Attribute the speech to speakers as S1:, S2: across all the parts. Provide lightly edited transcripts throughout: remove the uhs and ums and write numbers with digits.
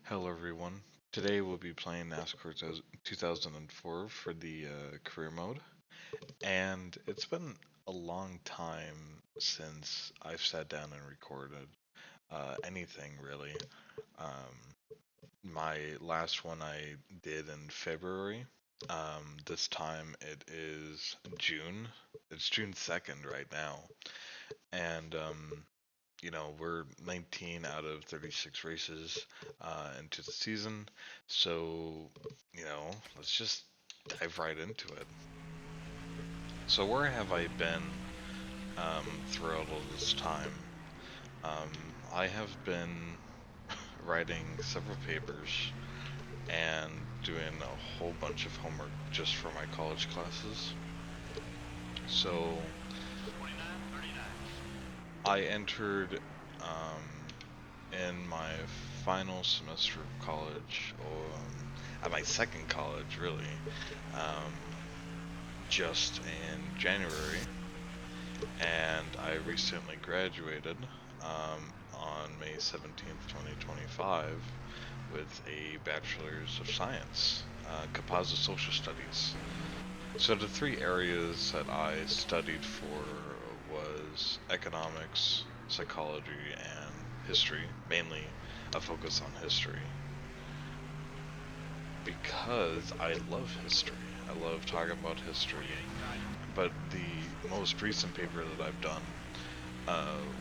S1: Hello everyone. Today we'll be playing NASCAR 2004 for the career mode, and it's been a long time since I've sat down and recorded anything really. My last one I did in February. This time it is June. It's June 2nd right now, and we're 19 out of 36 races into the season. So, let's just dive right into it. So, where have I been throughout all this time? Um, I have been writing several papers and doing a whole bunch of homework just for my college classes. So, I entered in my final semester of college, or at my second college, really, um, just in January, and I recently graduated on May 17th, 2025, with a Bachelor's of Science, Composite Social Studies. So the three areas that I studied for was economics, psychology, and history, mainly a focus on history. Because I love history. I love talking about history. But the most recent paper that I've done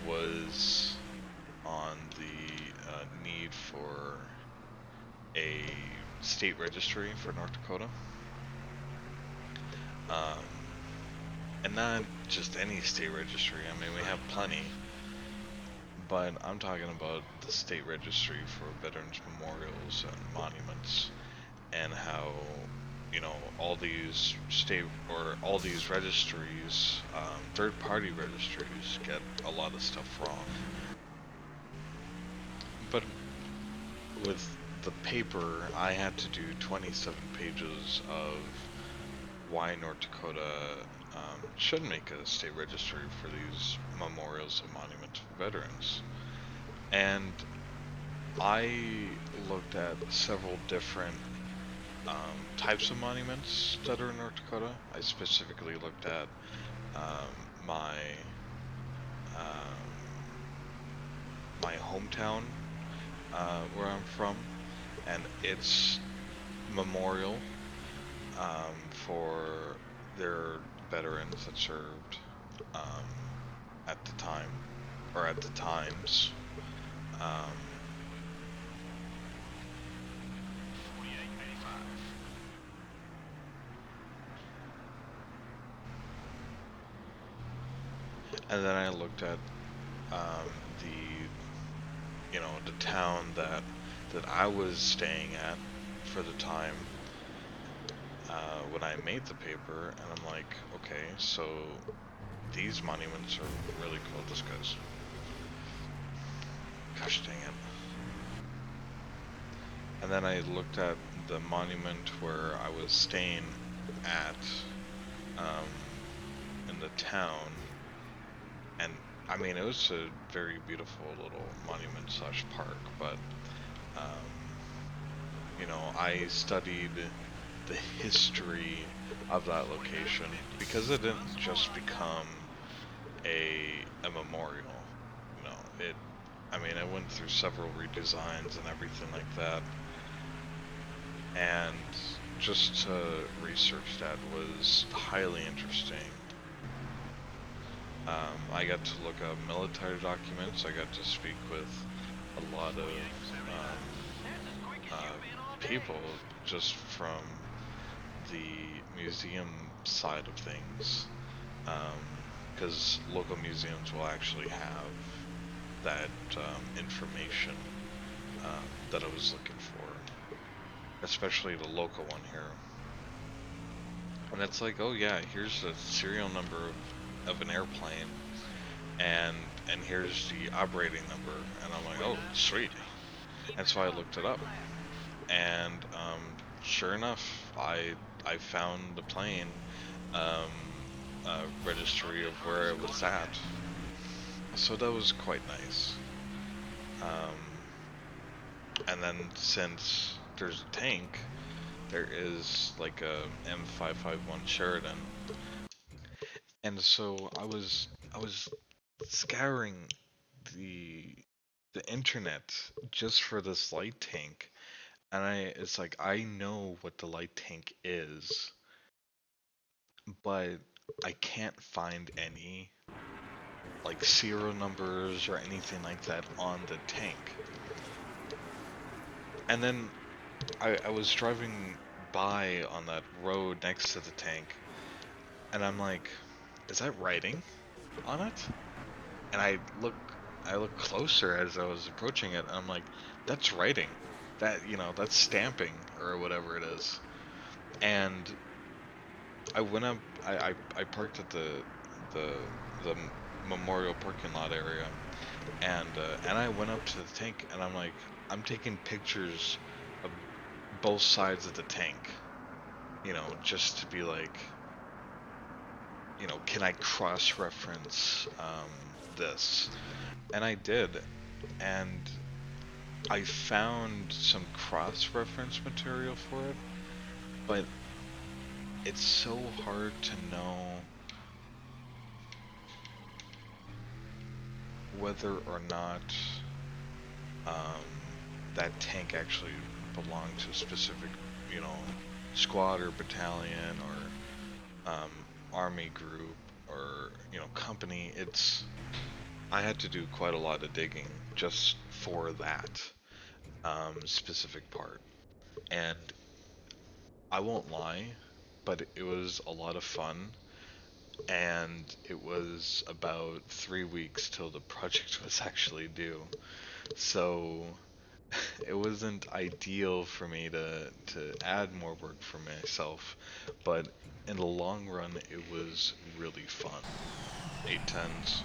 S1: was on the need for a state registry for North Dakota. Um, and not just any state registry. I mean, we have plenty. But I'm talking about the state registry for veterans memorials and monuments, and how all these registries, third-party registries, get a lot of stuff wrong. But with the paper, I had to do 27 pages of why North Dakota should make a state registry for these memorials and monuments for veterans. And I looked at several different types of monuments that are in North Dakota. I specifically looked at my um, my hometown where I'm from, and its memorial for their veterans that served um, at the time, or at the times. Um, and then I looked at the town that I was staying at for the time when I made the paper, and I'm like, okay, so these monuments are really cool. This guy's, gosh dang it. And then I looked at the monument where I was staying at um, in the town, and I mean, it was a very beautiful little monument slash park, but um, I studied the history of that location because it didn't just become a memorial. It. I mean, I went through several redesigns and everything like that, and just to research that was highly interesting. I got to look up military documents. I got to speak with a lot of people just from the museum side of things, because local museums will actually have that information that I was looking for, especially the local one here. And it's like, oh yeah, here's the serial number of an airplane, and here's the operating number, and I'm like, oh sweet. And so I looked it up, and sure enough, I found the plane um, registry of where it was at. So that was quite nice. Um, and and then since there's a tank, there is like a M551 Sheridan, and so I was scouring the the internet just for this light tank, and it's like I know what the light tank is, but I can't find any like serial numbers or anything like that on the tank. And then I was driving by on that road next to the tank, and I'm like, is that writing on it? And I look closer as I was approaching it, and I'm like, that's writing. That's stamping or whatever it is. And I went up, I parked at the the memorial parking lot area, and I went up to the tank, and I'm like, I'm taking pictures of both sides of the tank, just to be like, can I cross-reference this? And I did, and I found some cross-reference material for it, but it's so hard to know whether or not um, that tank actually belonged to a specific, you know, squad or battalion or army group or company. I had to do quite a lot of digging just for that specific part, and I won't lie, but it was a lot of fun, and it was about 3 weeks till the project was actually due. So it wasn't ideal for me to add more work for myself, but in the long run, it was really fun. 810s.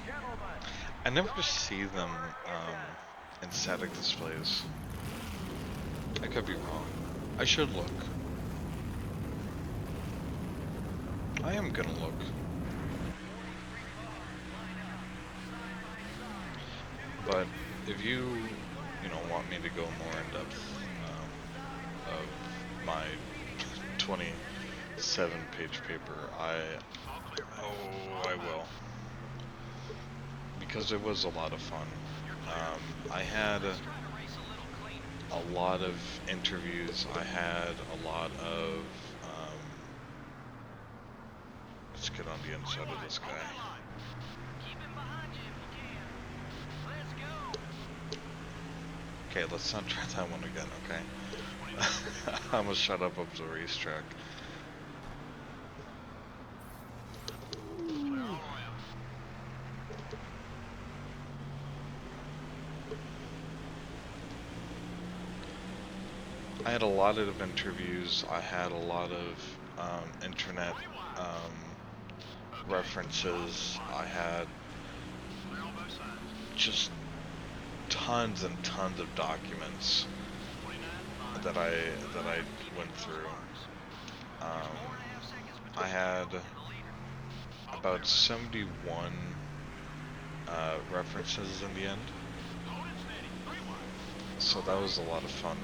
S1: I never see them in static displays. I could be wrong. I should look. I am gonna look. But if you want me to go more in depth of my 27-page paper, I will, because it was a lot of fun. I had a lot of interviews. I had a lot of let's get on the inside of this guy. Okay, let's not try that one again, okay? I'm gonna shut up the racetrack. I had a lot of interviews. I had a lot of internet references. I had just tons and tons of documents that I went through. I had about 71 references in the end, so that was a lot of fun.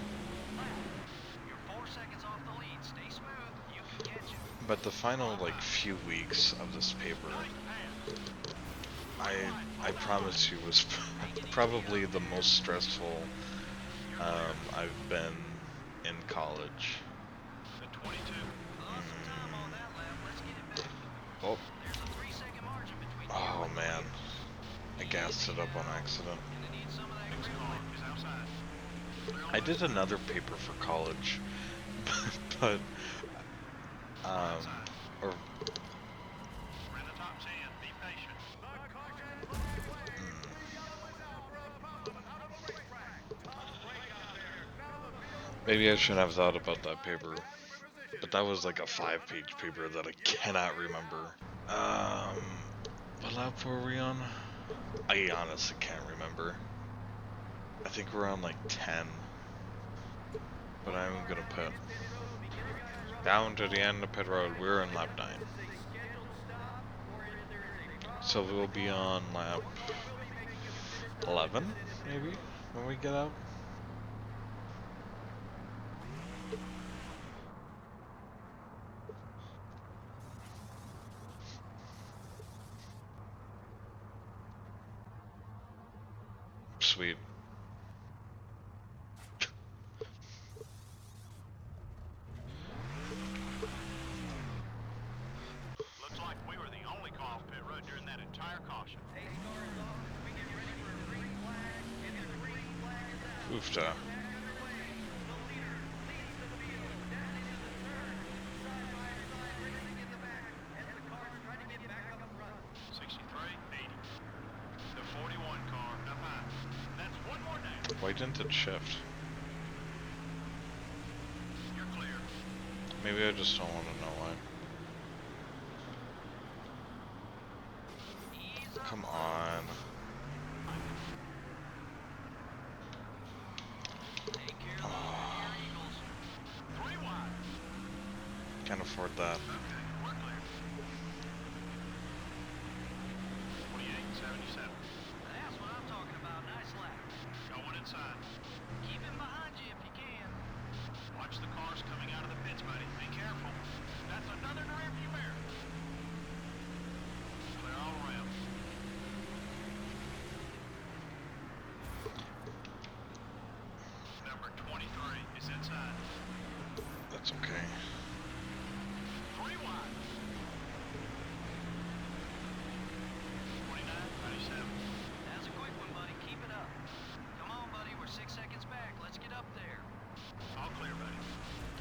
S1: But the final few weeks of this paper, I promise you, was probably the most stressful I've been in college. Oh. Oh man, I gassed it up on accident. I did another paper for college, but or maybe I should have thought about that paper, but that was like a 5-page paper that I cannot remember. What lap were we on? I honestly can't remember. I think we're on 10, but I'm gonna put down to the end of pit road. We're in lap 9, so we'll be on lap 11 maybe when we get out. sweet.
S2: Looks like we were the only car off pit road during that entire caution.
S1: Oofta. Why didn't it shift?
S2: You're clear.
S1: Maybe I just don't want to know why. Come on. Oh. Can't afford that.
S2: Okay, we're clear. 28.77.
S3: That's what I'm talking about. Nice lap.
S2: Going inside.
S3: Keep him behind you if you can.
S2: Watch the cars coming out of the pits, buddy. Be careful. That's another rearview mirror. Clear all around. Number 23 is inside.
S1: That's okay.
S2: 3 wide. 29.97.
S3: That's a quick one, buddy. Keep it up. Come on, buddy. We're 6 seconds back. Let's get up there.
S2: All clear, buddy.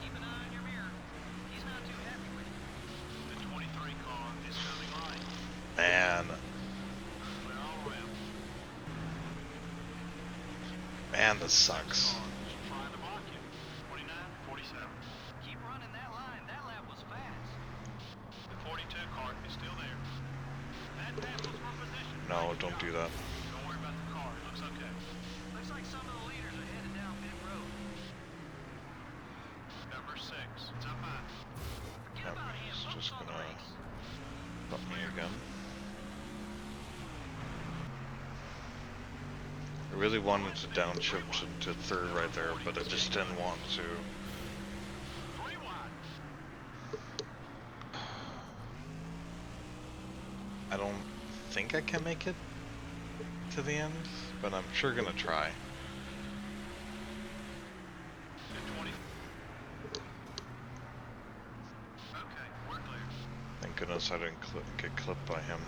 S3: Keep an eye on your mirror. He's not too happy with you.
S2: The 23 car is coming right.
S1: Man.
S2: Clear all around.
S1: Man, this sucks.
S2: Car is trying to block you. 29.47.
S3: Keep running that line. That lap was fast.
S2: The 42 car is still there. That battles for position.
S1: No, don't do that.
S2: Don't worry about the car. It looks okay.
S3: Looks like some of the leaders are headed down pit road.
S2: Number 6 is up high.
S3: Forget about him.
S1: He's
S3: Focus
S1: just
S3: on the
S1: gonna
S3: race.
S1: bump me again. I really wanted to downshift to third right there, but I just didn't want to.
S2: 3 wide.
S1: I don't think I can make it to the end, but I'm sure gonna try.
S2: The 20. Okay, we're clear.
S1: Thank goodness I didn't get clipped by him.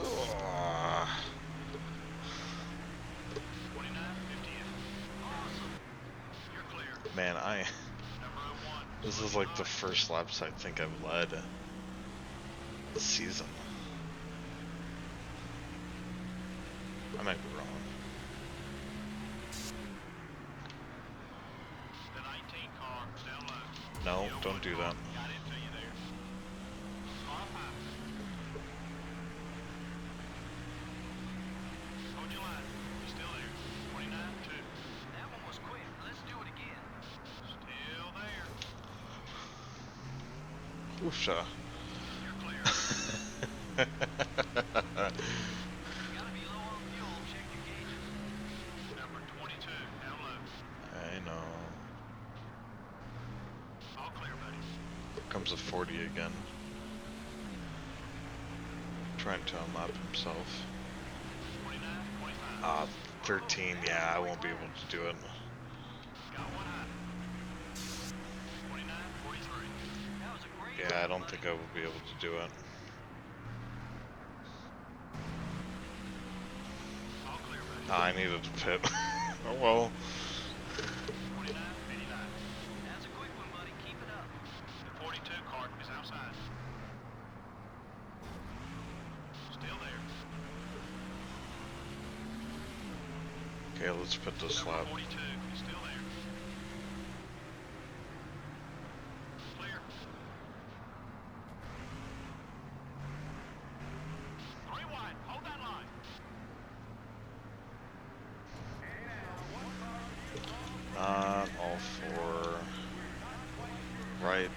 S1: Ugh.
S2: 29.58.
S3: Awesome.
S2: You're clear.
S1: Man,
S2: Number 01.
S1: this is like the first laps I think I've led this season. I might be wrong.
S2: The 19 car is down low.
S1: No,
S2: The
S1: don't
S2: 01
S1: do
S2: car
S1: that.
S2: Got into you there. Car up high. Hold your line. You're still there. 29.2.
S3: That one was quick. Let's do it again.
S2: Still there.
S1: Oofsha.
S2: You're clear.
S3: You gotta be low on fuel. Check your gauges.
S2: Number 22 down low.
S1: I know.
S2: All clear, buddy.
S1: Here comes a 40 again. Trying to unlap himself.
S2: 29.25.
S1: Ah, 13, yeah, I won't be able to do it.
S2: Got one high. 29.43.
S3: That was a great
S1: Yeah, I
S3: run,
S1: don't
S3: buddy.
S1: think I will be able to do it.
S2: All clear, buddy.
S1: Ah, I needed to pit. Oh well.
S2: 29.89.
S3: That's a quick one, buddy. Keep it up.
S2: The 42 car is outside. Still there.
S1: Okay, let's put this
S2: Number
S1: lap.
S2: 42 is still there. Clear. 3 wide. Hold that line.
S1: Not all four. Right.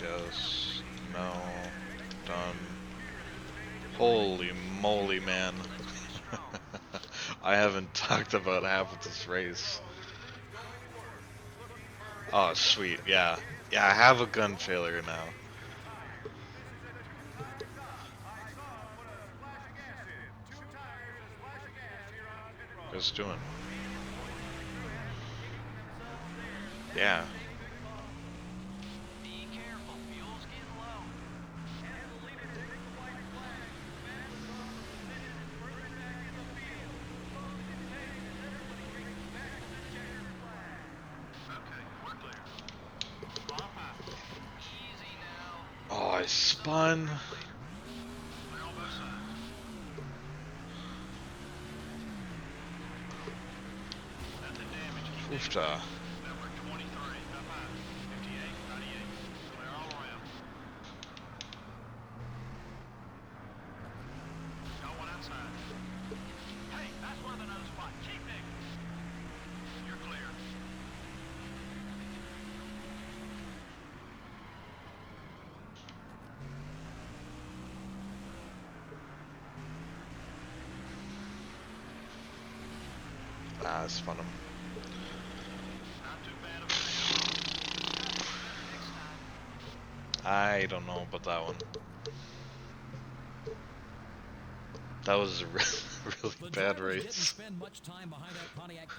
S1: Yes. No. Done. Holy moly, man. I haven't talked about half of this race. Oh, sweet. Yeah. Yeah, I have a gun failure now. guys doing? Yeah.
S3: Be careful, fuel's getting low.
S2: Okay, we're clear. Off high.
S3: Easy now.
S1: Oh, I spun.
S2: Clear on both sides. Nothing damaged. Keep digging.
S1: Oofta.
S2: Number 23, up high. 58, 98. Clear all around. Got one outside. Hey, that's where the nose spot. Keep digging. You're clear.
S1: Ah, I spun him.
S2: Not too bad of a deal.
S3: Next time.
S1: I don't know about that one. That was a really
S4: The
S1: bad
S4: drivers didn't
S1: race.
S4: spend much time behind that Pontiac.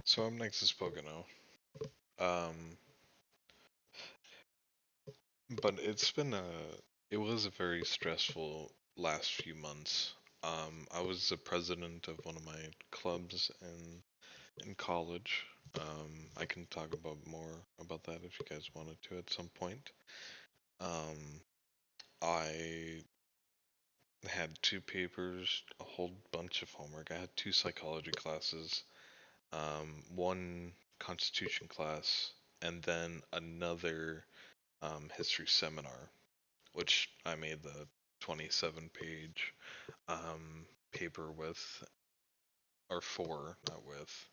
S1: So up next is Pocono. But it was a very stressful last few months. I was the president of one of my clubs in college. I can talk about more about that if you guys wanted to at some point. I had 2 papers, a whole bunch of homework. I had 2 psychology classes, one constitution class, and then another history seminar, which I made the 27-page paper with, or for, not with.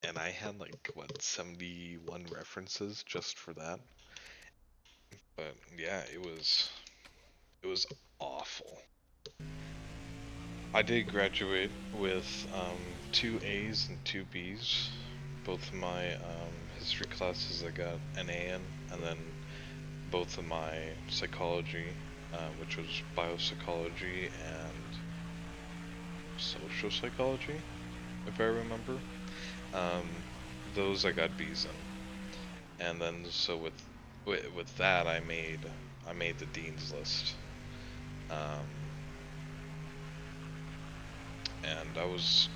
S1: And I had like, what, 71 references just for that. But yeah, it was awful. I did graduate with 2 A's and 2B's. Both of my history classes I got an A in, and then both of my psychology, which was biopsychology and social psychology, if I remember. Those I got B's in, and then so with that I made the dean's list, and I was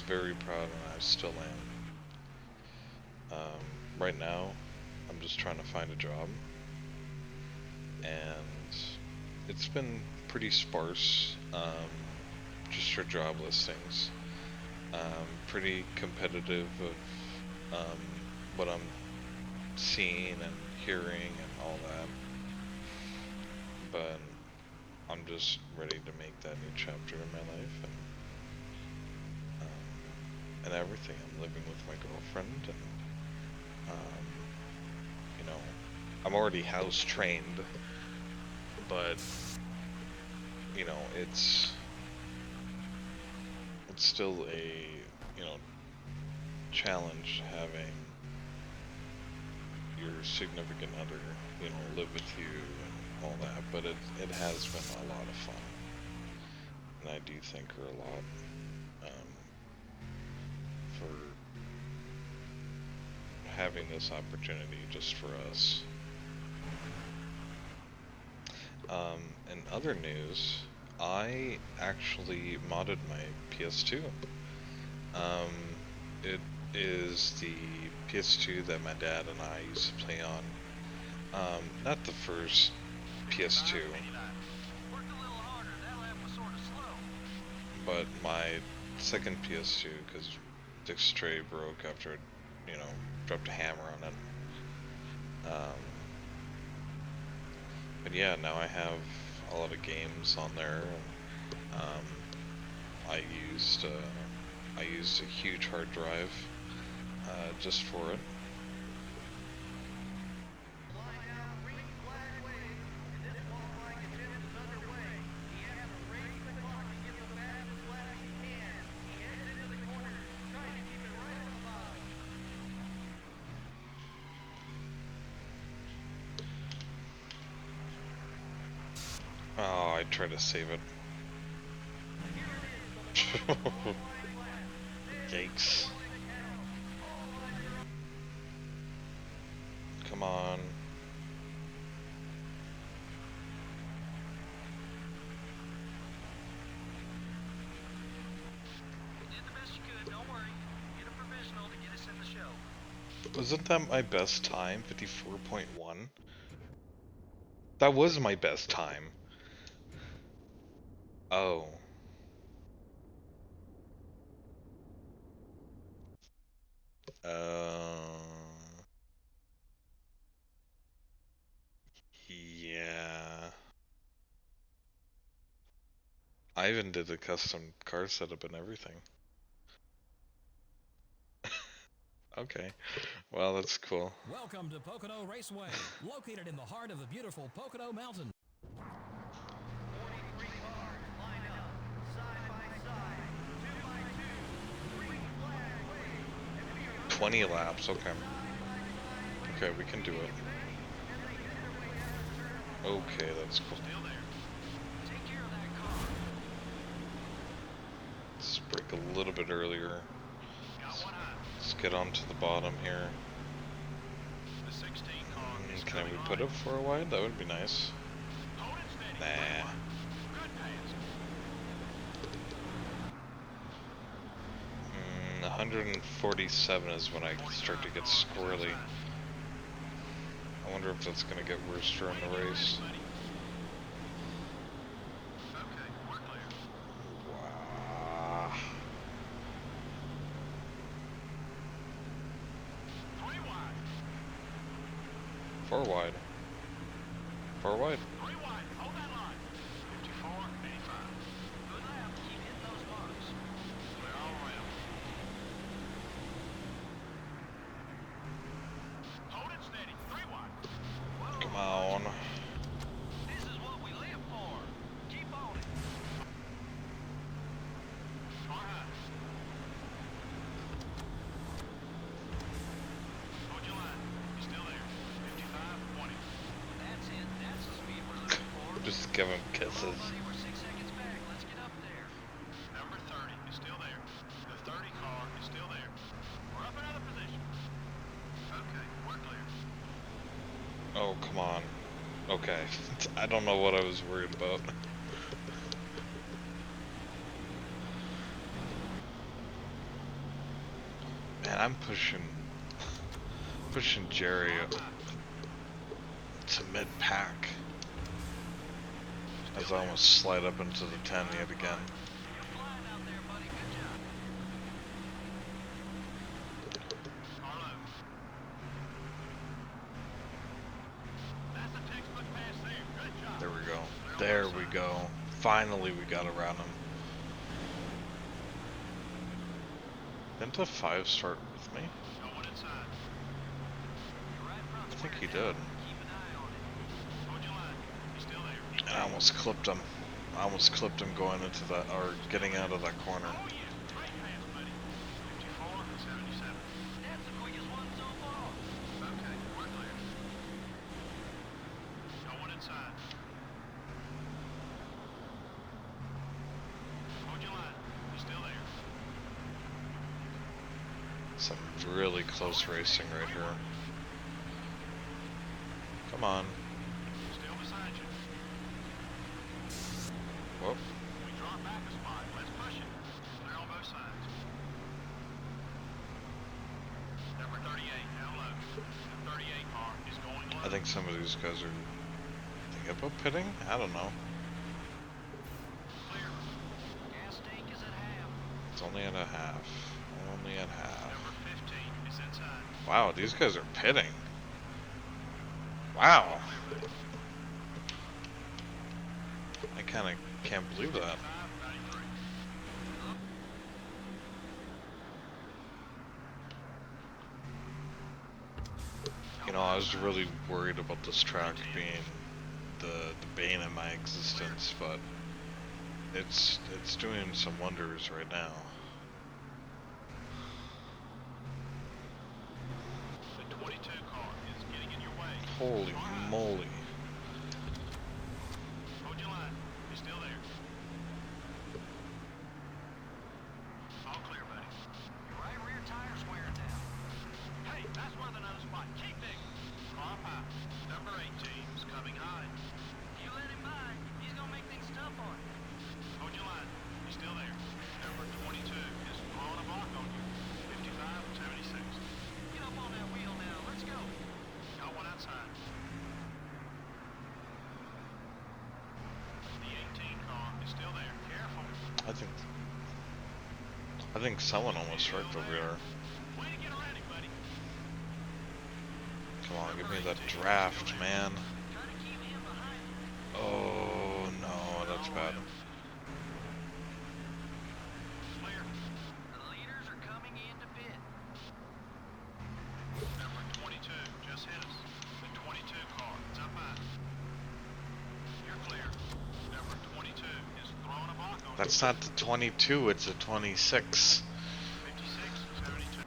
S1: very proud, and I still am. Right now, I'm just trying to find a job, and it's been pretty sparse, just for job listings. Pretty competitive of what I'm seeing and hearing and all that, but I'm just ready to make that new chapter in my life, and everything. I'm living with my girlfriend, and you know, I'm already house trained, but you know, it's still a, you know, challenge having your significant other, you know, live with you and all that, but it has been a lot of fun, and I do thank her a lot for having this opportunity just for us. In other news, I actually modded my PS2. It is the PS2 that my dad and I used to play on. Not the first PS2,
S3: Work a little harder, that lap was sort of slow.
S1: but my second PS2, because Dick's tray broke after, you know, dropped a hammer on it. But yeah, now I have a lot of games on there. I used a huge hard drive just for it. Oh, I tried to save it. Yikes. Come on.
S3: You did the best you could, don't worry. Get a provisional to get us in the show.
S1: Wasn't that my best time? 54.1? That was my best time. Oh. Yeah. I even did a custom car setup and everything. Okay. Well, that's cool.
S4: Welcome to Pocono Raceway, located in the heart of the beautiful Pocono Mountain.
S3: 43 cars line up, side by side, 2 by 2, green flag wave.
S1: 20 laps, okay. Okay, we can do it. Okay, that's cool.
S3: Take care of that car.
S1: Let's break a little bit earlier. Let's get onto the bottom here.
S2: The 16 car is
S1: Can we
S2: coming
S1: put
S2: on.
S1: it for a wide? That would be nice.
S2: Hold it steady.
S1: Nah.
S2: Good pass.
S1: 147 is when I start to get squirrely. I wonder if that's gonna get worse during the race.
S2: Okay, we're clear.
S1: Wow.
S2: 3 wide.
S1: 4 wide. 4 wide.
S2: 3 wide. Hold that line. 54, 85.
S3: Good lap, keep hitting those marks.
S2: Clear all around. Hold it steady. 3 wide.
S1: Come on.
S3: This is what we live for. Keep on it.
S2: Car high. Hold your line. You're still there. 55, 20.
S3: That's it. That's the speed we're looking for.
S1: Just give him kisses.
S3: Come on, buddy, we're 6 seconds back. Let's get up there.
S2: Number 30 is still there. The 30 car is still there. We're up another position. Okay, we're clear.
S1: Oh, come on. Okay. I don't know what I was worried about. Man, I'm pushing Jerry to mid-pack. As I almost slide up into the 10 yet again.
S3: You're flying out there, buddy. Good job.
S2: Carlo. That's a textbook pass there. Good job.
S1: There we go. There we go. Finally we got around him. Didn't the 5 start with me?
S2: Going inside.
S3: You're right front
S1: I think
S3: square
S1: he
S3: now.
S1: did.
S3: Keep an eye on it.
S2: Hold your line. He's still there.
S1: And I almost clipped him. I almost clipped him going into that, or getting out of that corner.
S2: Oh yeah. Great pass, buddy. 54, 77.
S3: That's the quickest one so far.
S2: Okay, we're clear. Going inside. Hold your line. He's still there.
S1: Some really close racing right here. Come on.
S2: Still beside you.
S1: Whoop.
S2: We draw back a spot. Let's push it. Clear on both sides. Number 38, down low. The 38 car is going low.
S1: I think some of these guys are thinking about pitting? I don't know.
S2: Clear.
S3: Gas tank is at half.
S1: It's only at a half. Only at half.
S2: Number 15 is inside.
S1: Wow, these guys are pitting. Wow. I kinda can't believe that.
S2: 593.
S1: You know, I was really worried about this track being the bane of my existence, but it's doing some wonders right now.
S2: The 22 car is getting in your way.
S1: Holy moly.
S2: Hold your line. He's still there.
S1: I think someone almost wrecked over there.
S2: Way to get around him, buddy.
S1: Come on, give me that draft, man.
S2: Try to keep him behind you.
S1: Oh no, that's bad.
S2: Clear. The leaders are coming into pit. Number 22 just hit us. The 22 car. It's up high. You're clear. Number 22 is throwing a block on
S1: That's not the 22, it's a 26.
S2: 56, 72.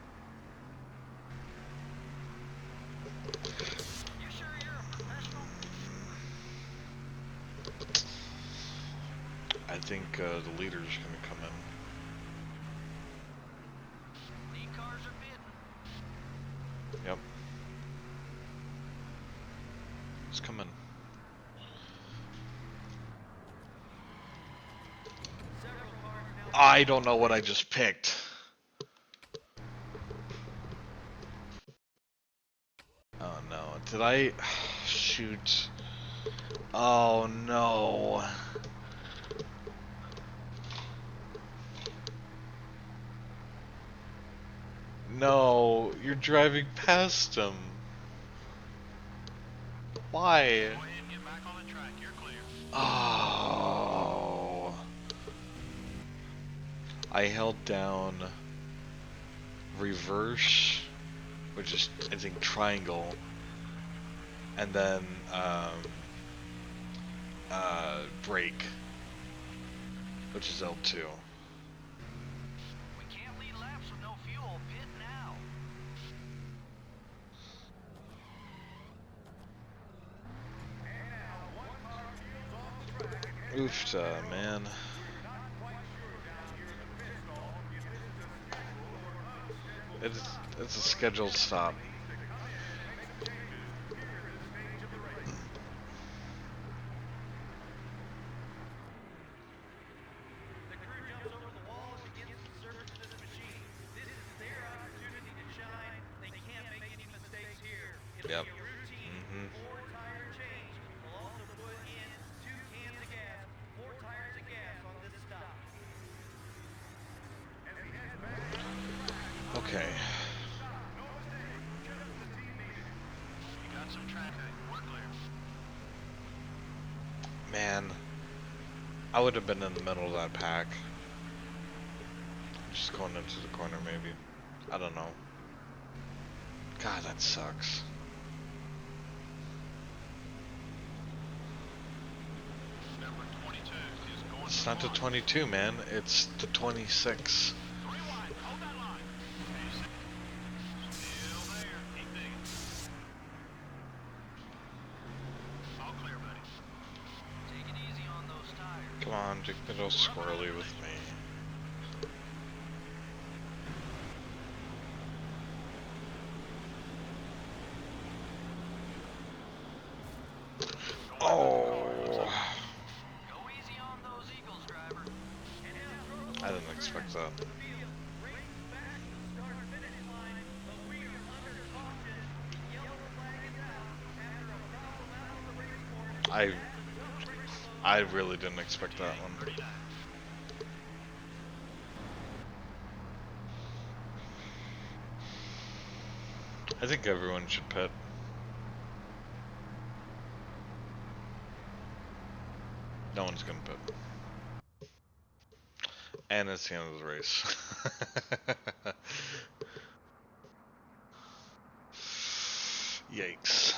S2: You sure you're a professional?
S1: I think the leader's gonna come in.
S2: Lead cars are bidding.
S1: Yep. He's coming. I don't know what I just picked. Oh no, did I shoot? Oh no. No, you're driving past him. Why?
S2: Go ahead and get back on the track. You're clear.
S1: Oh. I held down reverse, which is I think triangle, and then brake, which is L2.
S2: We can't lead laps with no fuel. Pit now.
S1: Oofed, man. It's a scheduled stop.
S3: The crew jumps over the wall and begins to service this machine. This is their opportunity to shine. They can't make any mistakes here. It'll
S1: Yep.
S3: be a routine 4-tire change. We'll also put in 2 cans of gas, 4 tires of gas on this stop.
S1: Okay.
S2: You got some traffic. We're clear.
S1: Man, I would have been in the middle of that pack. Just going into the corner, maybe. I don't know. God, that sucks.
S2: Number 22 is going
S1: It's
S2: to
S1: not the 22, man. It's the 26.
S2: 3 wide. Hold that line. Still there. Keep digging. All clear, buddy. Take it easy on those tires.
S1: Come on, get a little squirrely with me. Oh,
S2: Go easy on those Eagles, driver.
S1: I didn't expect that. I really didn't expect that one.
S2: 39.
S1: I think everyone should pit. No one's gonna pit. And it's the end of the race. Yikes.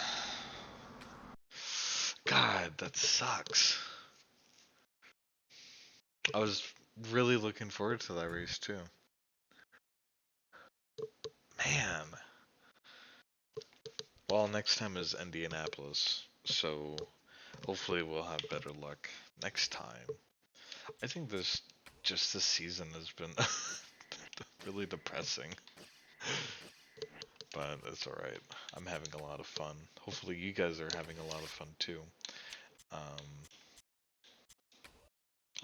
S1: God, that sucks. I was really looking forward to that race too. Man. Well, next time is Indianapolis, so hopefully we'll have better luck next time. I think this season has been really depressing. But it's alright. I'm having a lot of fun. Hopefully you guys are having a lot of fun too. I'm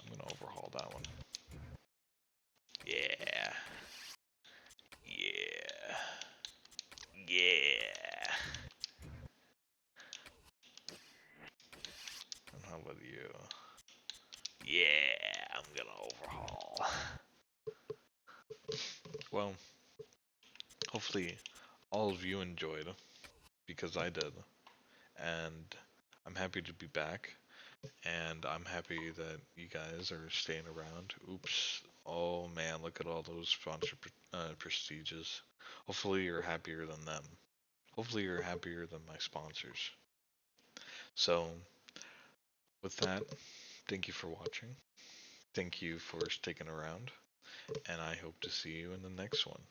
S1: gonna overhaul that one. Yeah. Yeah. Yeah. And how about you? Yeah. I'm gonna overhaul. Well, hopefully all of you enjoyed, because I did. And I'm happy to be back. And I'm happy that you guys are staying around. Oops. Oh man, look at all those sponsor prestiges. Hopefully you're happier than them. Hopefully you're happier than my sponsors. So, with that, thank you for watching. Thank you for sticking around. And I hope to see you in the next one.